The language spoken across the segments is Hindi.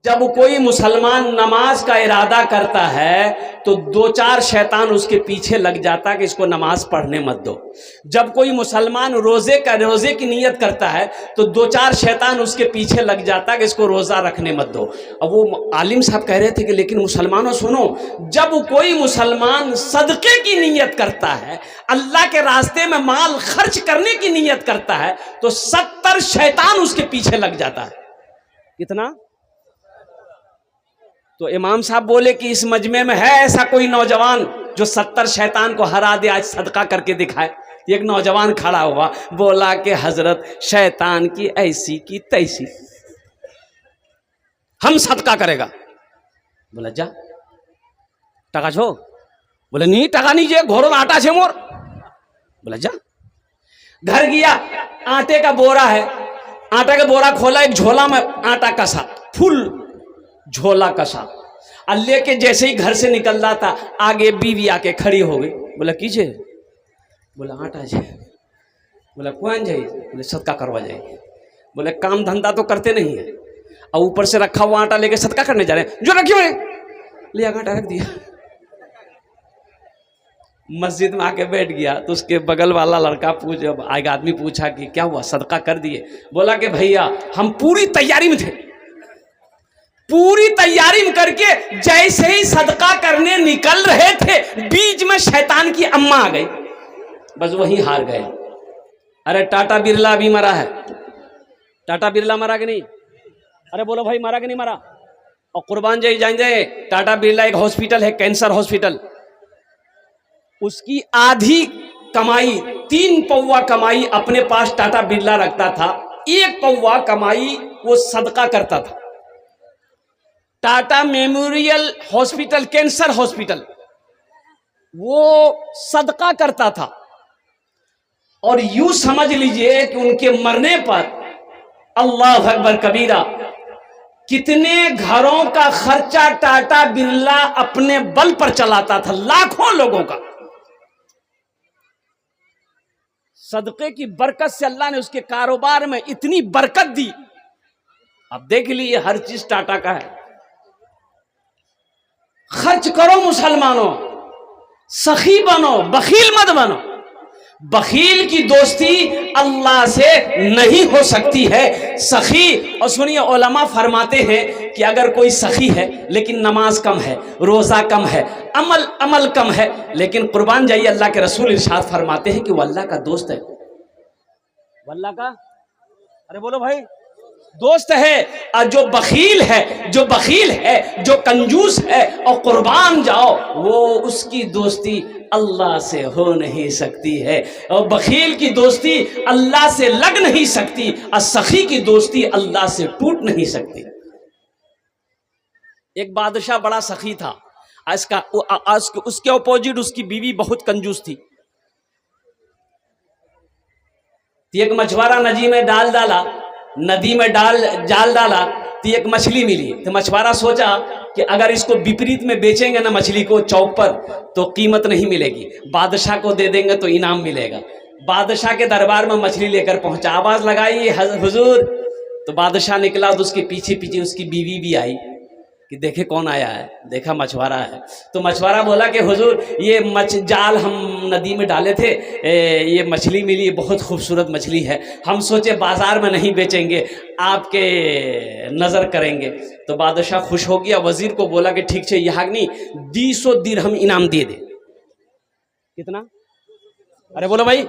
जब कोई मुसलमान नमाज का इरादा करता है तो दो चार शैतान उसके पीछे लग जाता है कि इसको नमाज पढ़ने मत दो। जब कोई मुसलमान रोजे की नीयत करता है तो दो चार शैतान उसके पीछे लग जाता है कि इसको रोज़ा रखने मत दो। अब वो आलिम साहब कह रहे थे कि लेकिन मुसलमानों सुनो, जब कोई मुसलमान सदक़े की नीयत करता है, अल्लाह के रास्ते में माल खर्च करने की नीयत करता है, तो 70 शैतान उसके पीछे लग जाता है। कितना? तो इमाम साहब बोले कि इस मजमे में है ऐसा कोई नौजवान जो 70 शैतान को हरा दे, आज सदका करके दिखाए। एक नौजवान खड़ा हुआ, बोला कि हजरत शैतान की ऐसी की तैसी, हम सदका करेगा। बोला जा टका छो? बोले नहीं टका नहीं जे, घोरो आटा छे मोर। बोला जा। घर गया, आटे का बोरा है, आटा का बोरा खोला, एक झोला में आटा कसा, फुल झोला कसा, और लेके जैसे ही घर से निकल रहा था, आगे बीवी आके खड़ी हो गई। बोला कीजिए? बोला आटा जे। बोला कौन जाए? बोले सदका करवा जाएगी। बोले काम धंधा तो करते नहीं है और ऊपर से रखा हुआ आटा लेके सदका करने जा रहे हैं। जो रखियो ले आटा रख दिया। मस्जिद में आके बैठ गया तो उसके बगल वाला लड़का एक आदमी पूछा कि क्या हुआ, सदका कर दिए? बोला कि भैया हम पूरी तैयारी में थे, पूरी तैयारी में करके जैसे ही सदका करने निकल रहे थे, बीच में शैतान की अम्मा आ गई, बस वही हार गए। अरे टाटा बिरला अभी मरा है, टाटा बिरला मरा कि नहीं? अरे बोलो भाई मरा कि नहीं मरा? और कुर्बान जाए टाटा बिरला एक हॉस्पिटल है, कैंसर हॉस्पिटल, उसकी आधी कमाई 3 पौवा कमाई अपने पास टाटा बिरला रखता था, 1 पौवा कमाई वो सदका करता था। Tata memorial hospital, cancer hospital, वो सदका करता था। और यूं समझ लीजिए कि उनके मरने पर अल्लाह अकबर कबीरा, कितने घरों का खर्चा टाटा बिरला अपने बल पर चलाता था, लाखों लोगों का। सदके की बरकत से अल्लाह ने उसके कारोबार में इतनी बरकत दी। अब देख लीजिए हर चीज टाटा का है। खर्च करो मुसलमानों, सखी बनो, बखील मत बनो। बखील की दोस्ती अल्लाह से नहीं हो सकती है, सखी। और सुनिए, उलमा फरमाते हैं कि अगर कोई सखी है लेकिन नमाज कम है, रोज़ा कम है, अमल कम है, लेकिन कुर्बान जाइए अल्लाह के रसूल इरशाद फरमाते हैं कि वो अल्लाह का दोस्त है। अल्लाह का, अरे बोलो भाई, दोस्त है। और जो बखील है, जो कंजूस है और कुर्बान जाओ, वो उसकी दोस्ती अल्लाह से हो नहीं सकती है। और बखील की दोस्ती अल्लाह से लग नहीं सकती, और सखी की दोस्ती अल्लाह से टूट नहीं सकती। एक बादशाह बड़ा सखी था, उसके अपोजिट उसकी बीवी बहुत कंजूस थी। एक मछुआरा नदी में जाल डाला तो एक मछली मिली। तो मछुआरा सोचा कि अगर इसको विपरीत में बेचेंगे ना मछली को चौक पर, तो कीमत नहीं मिलेगी, बादशाह को दे देंगे तो इनाम मिलेगा। बादशाह के दरबार में मछली लेकर पहुंचा, आवाज लगाई हुजूर। तो बादशाह निकला तो उसके पीछे पीछे उसकी बीवी भी आई कि देखे कौन आया है। देखा मछुआरा है। तो मछुआरा बोला कि हुजूर ये जाल हम नदी में डाले थे, ये मछली मिली, बहुत खूबसूरत मछली है, हम सोचे बाजार में नहीं बेचेंगे, आपके नज़र करेंगे। तो बादशाह खुश हो गया, वजीर को बोला कि ठीक है यहाँ नहीं 200 दिरहम इनाम दे दे। कितना? अरे बोलो भाई,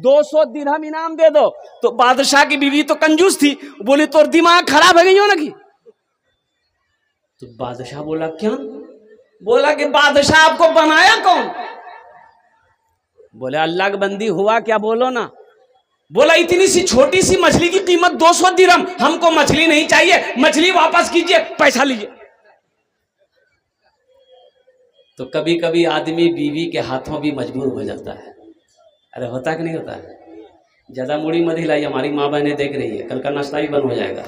200 दिरहम इनाम दे दो। तो बादशाह की बीवी तो कंजूस थी, बोली तो दिमाग खराब हो गई हो ना की। तो बादशाह बोला क्या? बोला कि बादशाह आपको बनाया कौन? बोले अल्लाह की बंदी हुआ क्या, बोलो ना। बोला इतनी सी छोटी सी मछली की कीमत 200 दिरहम, हमको मछली नहीं चाहिए, मछली वापस कीजिए, पैसा लीजिए। तो कभी कभी आदमी बीवी के हाथों भी मजबूर हो जाता है। अरे होता कि नहीं होता है? ज्यादा मुड़ी मत हिलाई, हमारी माँ बहनें देख रही है, कल का नाश्ता भी बंद हो जाएगा।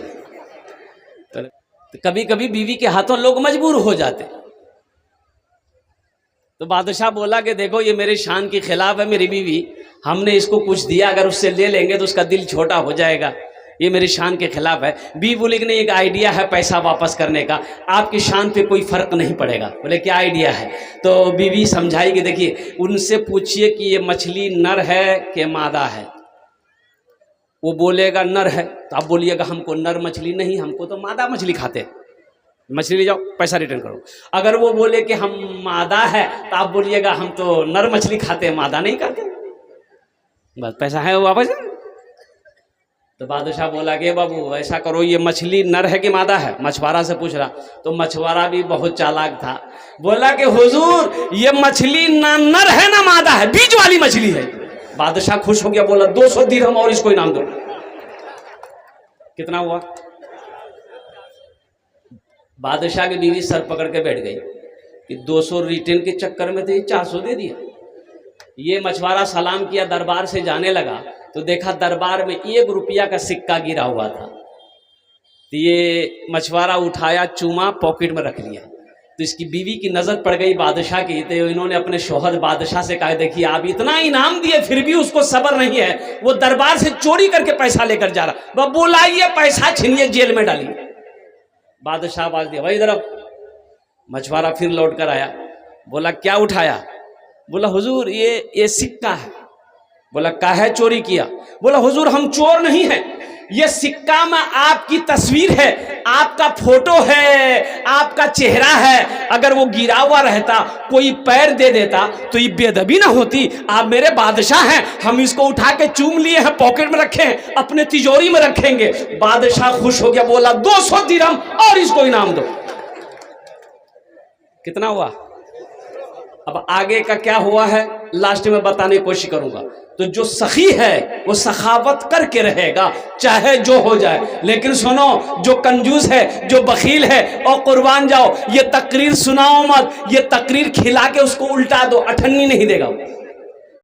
तो कभी कभी बीवी के हाथों लोग मजबूर हो जाते। तो बादशाह बोला कि देखो ये मेरे शान के खिलाफ है मेरी बीवी, हमने इसको कुछ दिया, अगर उससे ले लेंगे तो उसका दिल छोटा हो जाएगा, ये मेरी शान के खिलाफ है। बीवी बोली कि नहीं, एक आइडिया है पैसा वापस करने का, आपकी शान पे कोई फर्क नहीं पड़ेगा। बोले क्या आइडिया है? तो बीवी समझाई कि देखिए, उनसे पूछिए कि ये मछली नर है कि मादा है। वो बोलेगा नर है तो आप बोलिएगा हमको नर मछली नहीं, हमको तो मादा मछली खाते हैं, मछली ले जाओ, पैसा रिटर्न करो। अगर वो बोले कि हम मादा है तो आप बोलिएगा हम तो नर मछली खाते हैं, मादा नहीं खाते, बस पैसा है वो वापस। तो बादशाह बोला कि बाबू ऐसा करो, ये मछली नर है कि मादा है? मछुआरा से पूछ रहा। तो मछुआरा भी बहुत चालाक था, बोला कि हुजूर ये मछली ना नर है ना मादा है, बीच वाली मछली है। बादशाह खुश हो गया, बोला 200 दिरहम और इसको इनाम दो। कितना हुआ? बादशाह की बीवी सर पकड़ के बैठ गई कि 200 रिटर्न के चक्कर में तो ये 400 दे दिया। ये मछुआरा सलाम किया, दरबार से जाने लगा तो देखा दरबार में 1 रुपया का सिक्का गिरा हुआ था। तो ये मछुआरा उठाया, चूमा, पॉकेट में रख लिया। तो इसकी बीवी की नज़र पड़ गई बादशाह की, तो इन्होंने अपने शौहर बादशाह से कहा, देखिए आप इतना इनाम दिए फिर भी उसको सब्र नहीं है, वो दरबार से चोरी करके पैसा लेकर जा रहा, वह बुलाइए, पैसा छीनिए, जेल में डालिए। बादशाह आवाज दिया, भाई इधर। मछुआरा फिर लौट कर आया, बोला क्या उठाया? बोला हुजूर ये सिक्का है। बोला काहे चोरी किया? बोला हुजूर हम चोर नहीं हैं, ये सिक्का में आपकी तस्वीर है, आपका फोटो है, आपका चेहरा है, अगर वो गिरा हुआ रहता, कोई पैर दे देता तो ये बेअदबी ना होती। आप मेरे बादशाह हैं, हम इसको उठा के चूम लिए हैं, पॉकेट में रखे हैं, अपने तिजोरी में रखेंगे। बादशाह खुश हो गया, बोला 200 दिरहम और इसको इनाम दो। कितना हुआ? अब आगे का क्या हुआ है लास्ट में बताने की कोशिश करूंगा। तो जो सखी है वो सखावत करके रहेगा चाहे जो हो जाए, लेकिन सुनो जो कंजूस है, जो बखील है, और कुर्बान जाओ, ये तकरीर सुनाओ मत, ये तकरीर खिला के उसको उल्टा दो, अठन्नी नहीं देगा।